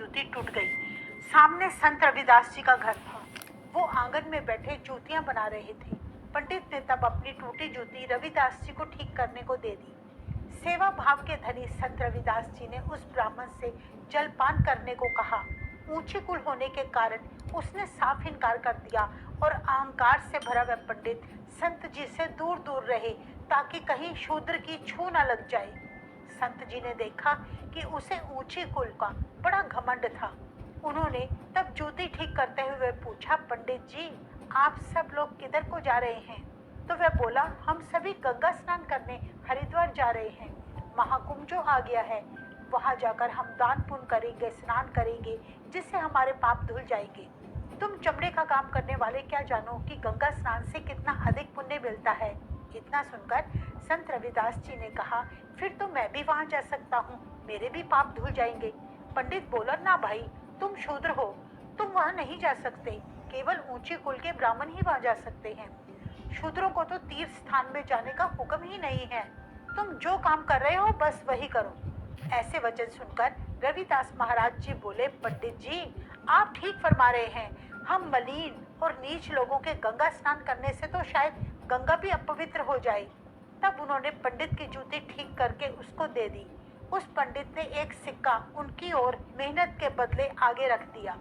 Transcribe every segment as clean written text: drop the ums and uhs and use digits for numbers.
जूती टूट गई। सामने संत रविदास जी का घर था। वो आंगन में बैठे जूतियां बना रहे थे। पंडित ने तब अपनी टूटी जूती रविदास जी को ठीक करने को दे दी। सेवा भाव के धनी संत रविदास जी ने उस ब्राह्मण से जलपान करने को कहा। ऊंचे कुल होने के कारण उसने साफ इनकार कर दिया और अहंकार से भरा वह पंडित संत जी से दूर दूर रहे ताकि कहीं शूद्र की छू न लग जाए। संत जी ने देखा कि उसे ऊंची कुल का बड़ा घमंड था। उन्होंने तब जूती ठीक करते हुए पूछा, पंडित जी आप सब लोग किधर को जा रहे हैं? तो वह बोला, हम सभी गंगा स्नान करने हरिद्वार जा रहे हैं। महाकुंभ जो आ गया है, वहां जाकर हम दान पुण्य करेंगे, स्नान करेंगे, जिससे हमारे पाप धुल जाएंगे। तुम चमड़े का काम करने वाले क्या जानो कि गंगा स्नान से कितना अधिक पुण्य मिलता है। इतना सुनकर संत रविदास जी ने कहा, फिर तो मैं भी वहां जा सकता हूँ, मेरे भी पाप धुल जाएंगे। पंडित बोला, ना भाई, तुम शूद्र हो, तुम वहां नहीं जा सकते। केवल ऊंचे कुल के ब्राह्मण ही वहां जा सकते हैं। शूद्रों को तो तीर्थ स्थान में जाने का हुक्म ही नहीं है। तुम जो काम कर रहे हो बस वही करो। ऐसे वचन सुनकर रविदास महाराज जी बोले, पंडित जी आप ठीक फरमा रहे हैं। हम मलिन और नीच लोगों के गंगा स्नान करने से तो शायद गंगा भी अपवित्र हो जाए। तब उन्होंने पंडित की जूती ठीक करके उसको दे दी। उस पंडित ने एक सिक्का उनकी ओर मेहनत के बदले आगे रख दिया।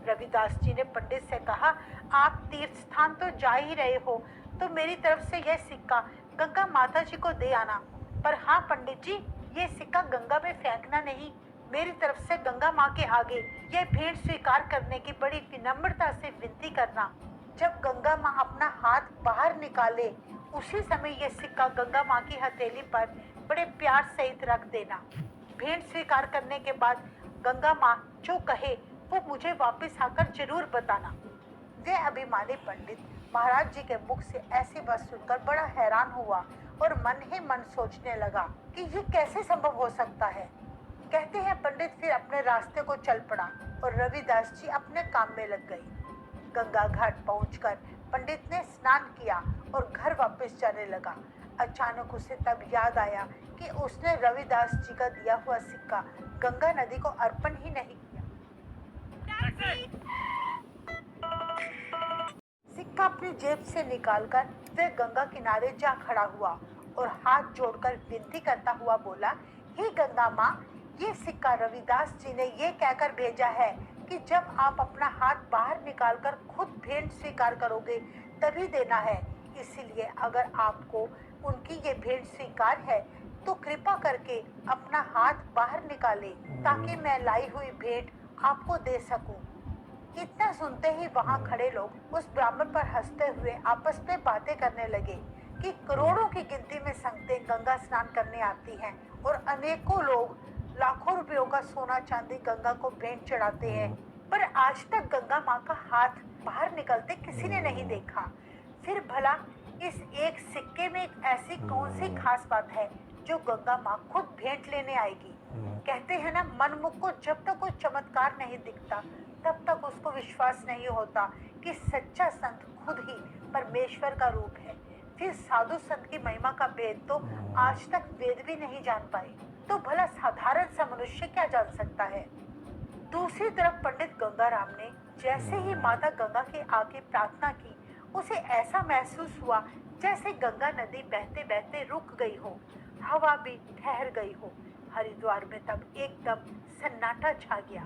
रविदास जी ने पंडित से कहा, आप तीर्थ स्थान तो जा ही रहे हो, तो मेरी तरफ से यह सिक्का गंगा माता जी को दे आना। पर हाँ पंडित जी, ये सिक्का गंगा में फेंकना नहीं। मेरी तरफ से गंगा माँ के आगे यह भेंट स्वीकार करने की बड़ी विनम्रता से विनती करना। जब गंगा माँ अपना हाथ बाहर निकाले, उसी समय यह सिक्का गंगा माँ की हथेली पर बड़े प्यार सहित रख देना। भेंट स्वीकार करने के बाद गंगा माँ जो कहे वो मुझे वापस आकर जरूर बताना। वह अभिमानी पंडित महाराज जी के मुख से ऐसी बात सुनकर बड़ा हैरान हुआ और मन ही मन सोचने लगा कि ये कैसे संभव हो सकता है। कहते हैं पंडित फिर अपने रास्ते को चल पड़ा और रविदास जी अपने काम में लग गए। गंगा घाट पहुंचकर पंडित ने स्नान किया और घर वापस जाने लगा। अचानक उसे तब याद आया कि उसने रविदास जी का दिया हुआ सिक्का गंगा नदी को अर्पण ही नहीं किया। सिक्का अपनी जेब से निकालकर वह गंगा किनारे जा खड़ा हुआ और हाथ जोड़कर विनती करता हुआ बोला, हे गंगा माँ, ये सिक्का रविदास जी ने ये कहकर भेजा है कि जब आप अपना हाथ बाहर निकालकर खुद भेंट स्वीकार करोगे तभी देना है। इसीलिए अगर आपको उनकी ये भेंट स्वीकार है तो कृपा करके अपना हाथ बाहर निकाले ताकि मैं लाई हुई भेंट आपको दे सकूं। इतना सुनते ही वहां खड़े लोग उस ब्राह्मण पर हंसते हुए आपस में बातें करने लगे कि करोड़ों की गिनती में संगतें गंगा स्नान करने आती हैं और अनेकों लोग लाखों रुपयों का सोना चांदी गंगा को भेंट चढ़ाते हैं, पर आज तक गंगा माँ का हाथ बाहर निकलते किसी ने नहीं देखा। फिर भला इस एक सिक्के में ऐसी कौन सी खास बात है जो गंगा माँ खुद भेंट लेने आएगी। कहते हैं ना, मनमुख को जब तक कोई चमत्कार नहीं दिखता तब तक उसको विश्वास नहीं होता कि सच्चा संत खुद ही परमेश्वर का रूप है। फिर साधु संत की महिमा का भेद तो आज तक वेद भी नहीं जान पाए, तो भला साधारण सा मनुष्य क्या जान सकता है। दूसरी तरफ पंडित गंगाराम ने जैसे ही माता गंगा के आगे प्रार्थना की, उसे ऐसा महसूस हुआ जैसे गंगा नदी बहते बहते रुक गई हो, हवा भी ठहर गई हो। हरिद्वार में तब एकदम सन्नाटा छा गया।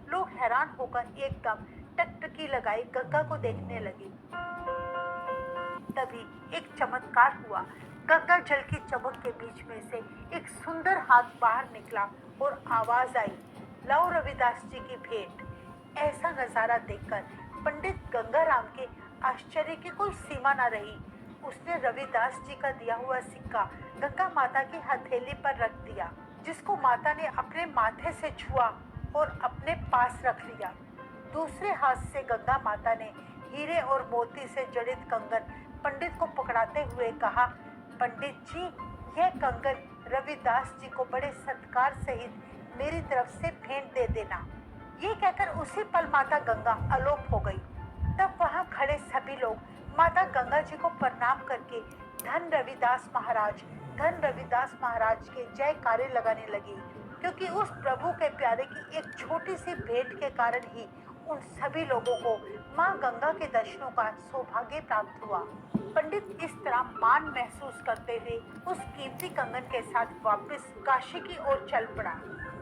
लोग हैरान होकर एकदम टकटकी लगाई गंगा को देखने लगे। तभी एक चमत्कार हुआ। गंगा जल की चमक के बीच में से एक सुंदर हाथ बाहर निकला और आवाज आई, लाओ रविदास जी की भेंट। ऐसा नजारा देखकर पंडित गंगाराम के आश्चर्य की कोई सीमा न रही। उसने रविदास जी का दिया हुआ सिक्का गंगा माता की हथेली पर रख दिया, जिसको माता ने अपने माथे से छुआ और अपने पास रख लिया। दूसरे हाथ से गंगा माता ने हीरे और मोती से जड़ित कंगन पंडित को पकड़ाते हुए कहा, पंडित जी यह कंगन रविदास जी को बड़े सत्कार सहित मेरी तरफ से भेंट दे देना। ये कहकर उसी पल माता गंगा अलोप हो गई। तब वहां खड़े सभी लोग माता गंगा जी को प्रणाम करके धन रविदास महाराज के जयकारे लगाने लगे। क्योंकि उस प्रभु के प्यारे की एक छोटी सी भेंट के कारण ही उन सभी लोगों को माँ गंगा के दर्शनों का सौभाग्य प्राप्त हुआ। पंडित इस तरह मान महसूस करते हुए उस कीमती कंगन के साथ वापस काशी की ओर चल पड़ा।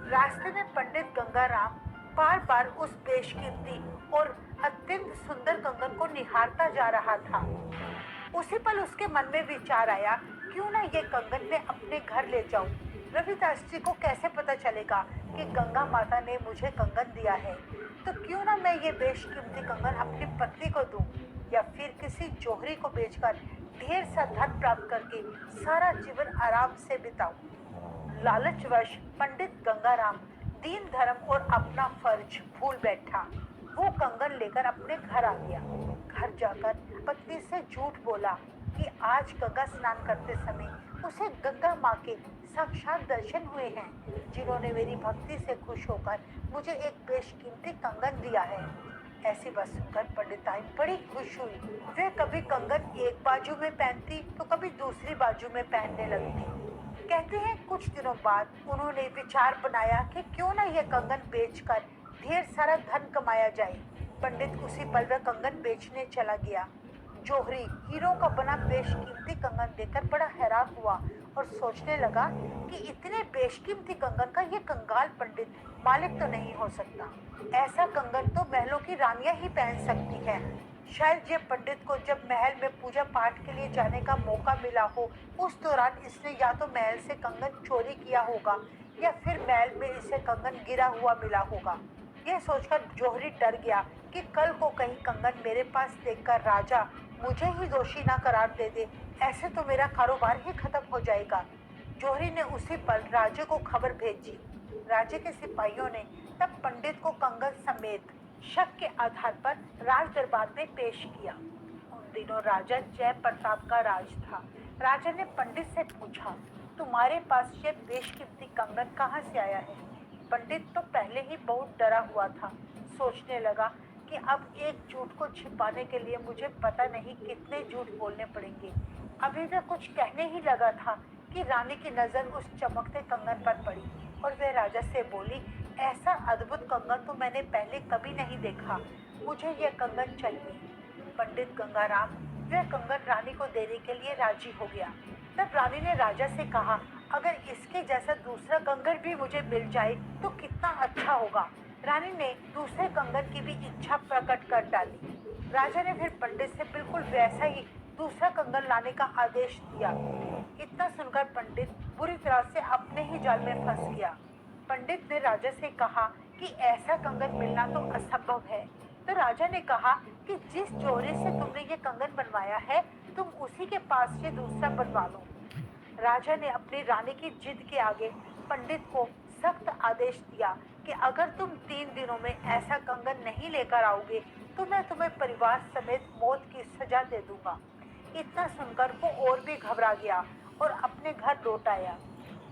रास्ते में पंडित गंगाराम बार बार उस बेशकीमती और अत्यंत सुंदर कंगन को निहारता जा रहा था। उसी पल उसके मन में विचार आया, क्यों ना ये कंगन मैं अपने घर ले जाऊं। रविदास जी को कैसे पता चलेगा कि गंगा माता ने मुझे कंगन दिया है, तो क्यों ना मैं ये बेशकीमती कंगन अपनी पत्नी को दूं या फिर किसी जोहरी को बेचकर ढेर सा धन प्राप्त करके सारा जीवन आराम से बिताऊं। लालचवश पंडित गंगाराम दीन धर्म और अपना फर्ज भूल बैठा। वो कंगन लेकर अपने घर आ गया। घर जाकर पत्नी से झूठ बोला कि आज गंगा स्नान करते समय उसे गंगा माँ के साक्षात दर्शन हुए हैं, जिन्होंने मेरी भक्ति से खुश होकर मुझे एक बेशकीमती कंगन दिया है। ऐसी बात सुनकर पंडिताइन बड़ी खुश हुई। वे कभी कंगन एक बाजू में पहनती तो कभी दूसरी बाजू में पहनने लगती। कहते हैं कुछ दिनों बाद उन्होंने विचार बनाया कि क्यों ना यह कंगन बेचकर ढेर सारा धन कमाया जाए। पंडित उसी पल वह कंगन बेचने चला गया। जोहरी हीरो का बना बेशकीमती कंगन देखकर बड़ा हैरान हुआ और सोचने लगा कि इतने बेशकीमती कंगन का ये कंगाल पंडित मालिक तो नहीं हो सकता। ऐसा कंगन तो महलों की रानियां ही पहन सकती है। शायद ये पंडित को जब महल में पूजा पाठ के लिए जाने का मौका मिला हो, उस दौरान इसने या तो महल से कंगन चोरी किया होगा या फिर महल में इसे कंगन गिरा हुआ मिला होगा। यह सोचकर जोहरी डर गया कि कल को कहीं कंगन मेरे पास देखकर राजा मुझे ही दोषी ना करार दे दे, ऐसे तो मेरा कारोबार ही खत्म हो जाएगा। जोहरी ने उसी पल राजे को खबर भेजी। राजे के सिपाहियों ने तब पंडित को कंगन समेत शक के आधार पर राज दरबार में पेश किया। उन दिनों राजा जय प्रताप का राज था। राजा ने पंडित से पूछा, तुम्हारे पास ये बेशकीमती कंगन कहाँ से आया है? पंडित तो पहले ही बहुत डरा हुआ था। सोचने लगा कि अब एक झूठ को छिपाने के लिए मुझे पता नहीं कितने झूठ बोलने पड़ेंगे। अभी वह कुछ कहने ही लगा था कि रानी की नजर उस चमकते कंगन पर पड़ी और वह राजा से बोली, ऐसा अद्भुत कंगन तो मैंने पहले कभी नहीं देखा, मुझे यह कंगन चाहिए। पंडित गंगाराम वह कंगन रानी को देने के लिए राजी हो गया। तब रानी ने राजा से कहा, अगर इसके जैसा दूसरा कंगन भी मुझे मिल जाए तो कितना अच्छा होगा। रानी ने दूसरे कंगन की भी इच्छा प्रकट कर डाली। राजा ने फिर पंडित से बिल्कुल वैसा ही दूसरा कंगन लाने का आदेश दिया। इतना सुनकर पंडित बुरी तरह से अपने ही जाल में फंस गया। पंडित ने राजा से कहा कि ऐसा कंगन मिलना तो असंभव है। तो राजा ने कहा कि जिस जोहरी से तुमने ये कंगन बनवाया है, तुम उसी के पास ये दूसरा बनवा लो। राजा ने अपनी रानी की जिद के आगे पंडित को सख्त आदेश दिया कि अगर तुम 3 दिनों में ऐसा कंगन नहीं लेकर आओगे तो मैं तुम्हें परिवार समेत मौत की सजा दे दूंगा। इतना सुनकर वो और भी घबरा गया और अपने घर लौट आया।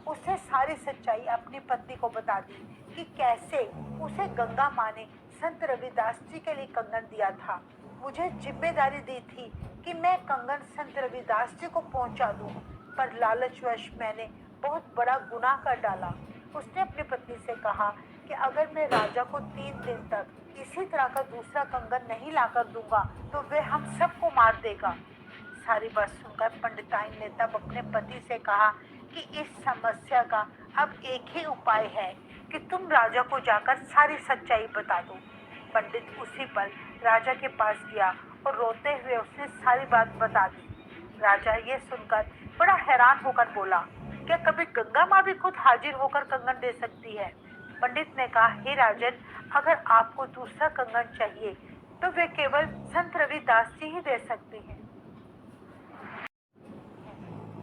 उसने सारी सच्चाई अपनी पत्नी को बता दी कि कैसे उसे गंगा माँ ने संत रविदास जी के लिए कंगन दिया था। मुझे जिम्मेदारी दी थी कि मैं कंगन संत रविदास जी को पहुंचा दूं, पर लालचवश मैंने बहुत बड़ा गुनाह कर डाला। उसने अपनी पत्नी से कहा कि अगर मैं राजा को 3 दिन तक इसी तरह का दूसरा कंगन नहीं लाकर दूंगा तो वह हम सबको मार देगा। सारी बात सुनकर पंडिताइन ने तब अपने पति से कहा कि इस समस्या का अब एक ही उपाय है कि तुम राजा को जाकर सारी सच्चाई बता दो। पंडित उसी पल राजा के पास गया और रोते हुए उसने सारी बात बता दी। राजा ये सुनकर बड़ा हैरान होकर बोला, क्या कभी गंगा माँ भी खुद हाजिर होकर कंगन दे सकती है? पंडित ने कहा, हे राजन, अगर आपको दूसरा कंगन चाहिए तो वे केवल संत रविदास जी ही दे सकते हैं।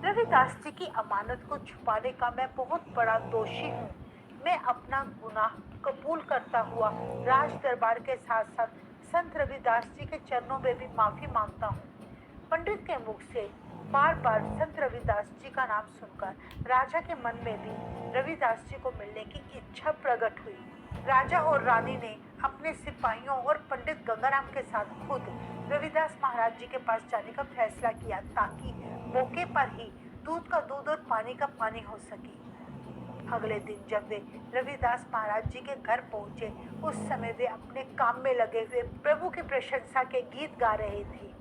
रविदास जी की अमानत को छुपाने का मैं बहुत बड़ा दोषी हूँ। मैं अपना गुनाह कबूल करता हुआ राज दरबार के साथ साथ संत रविदास जी के चरणों में भी माफी मांगता हूँ। पंडित के मुख से बार बार संत रविदास जी का नाम सुनकर राजा के मन में भी रविदास जी को मिलने की इच्छा प्रकट हुई। राजा और रानी ने अपने सिपाहियों और पंडित गंगाराम के साथ खुद रविदास महाराज जी के पास जाने का फैसला किया ताकि मौके पर ही दूध का दूध और पानी का पानी हो सके। अगले दिन जब वे रविदास महाराज जी के घर पहुंचे, उस समय वे अपने काम में लगे हुए प्रभु की प्रशंसा के गीत गा रहे थे।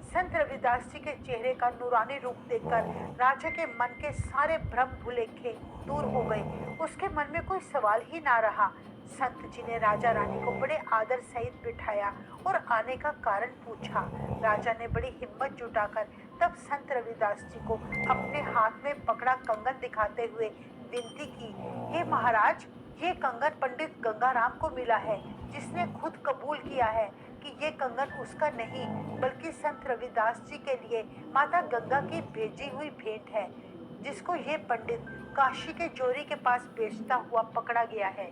संत रविदास जी के चेहरे का नूरानी रूप देखकर राजा के मन के सारे भ्रम भुलेखे दूर हो गए। उसके मन में कोई सवाल ही ना रहा। संत जी ने राजा रानी को बड़े आदर सहित बिठाया और आने का कारण पूछा। राजा ने बड़ी हिम्मत जुटाकर तब संत रविदास जी को अपने हाथ में पकड़ा कंगन दिखाते हुए विनती की, हे महाराज, ये कंगन पंडित गंगाराम को मिला है, जिसने खुद कबूल किया है कि ये कंगन उसका नहीं बल्कि संत रविदास जी के लिए माता गंगा की भेजी हुई भेंट है, जिसको ये पंडित काशी के जोरी के पास बेचता हुआ पकड़ा गया है।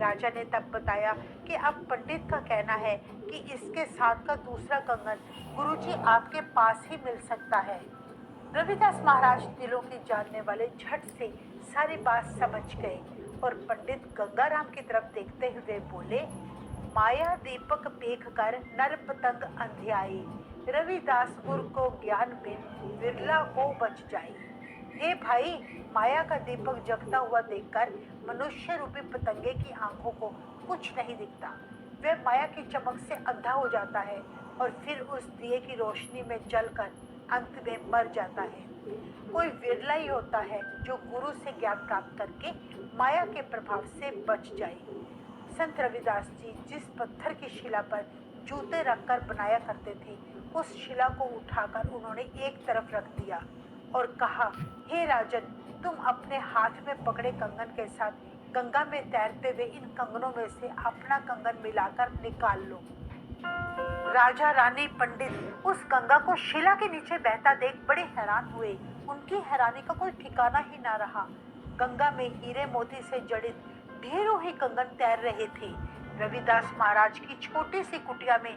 राजा ने तब बताया कि अब पंडित का कहना है कि इसके साथ का दूसरा कंगन गुरुजी आपके पास ही मिल सकता है। रविदास महाराज दिलों की जानने वाले झट से सारी बात समझ गए और पंडित गंगाराम की तरफ देखते हुए बोले, माया दीपक पेख कर नर पतंग अंधियाई, रविदास गुरु को ज्ञान बिन विरला को बच जाए। हे भाई, माया का दीपक जगता हुआ देखकर मनुष्य रूपी पतंगे की आंखों को कुछ नहीं दिखता। वह माया की चमक से अंधा हो जाता है और फिर उस दिए की रोशनी में जलकर अंत में मर जाता है। कोई विरला ही होता है जो गुरु से ज्ञान प्राप्त करके माया के प्रभाव से बच जाए। संत रविदास जी जिस पत्थर की शिला पर जूते रखकर बनाया करते थे, उस शिला को उठाकर उन्होंने एक तरफ रख दिया और कहा, हे राजन, तुम अपने हाथ में पकड़े कंगन के साथ गंगा में तैरते हुए इन कंगनों में से अपना कंगन मिलाकर निकाल लो। राजा रानी पंडित उस गंगा को शिला के नीचे बहता देख बड़े हैरान हुए। उनकी हैरानी का कोई ठिकाना ही ना रहा। गंगा में हीरे मोती से जड़ित ढेरों ही कंगन तैर रहे थे। रविदास महाराज की छोटी सी कुटिया में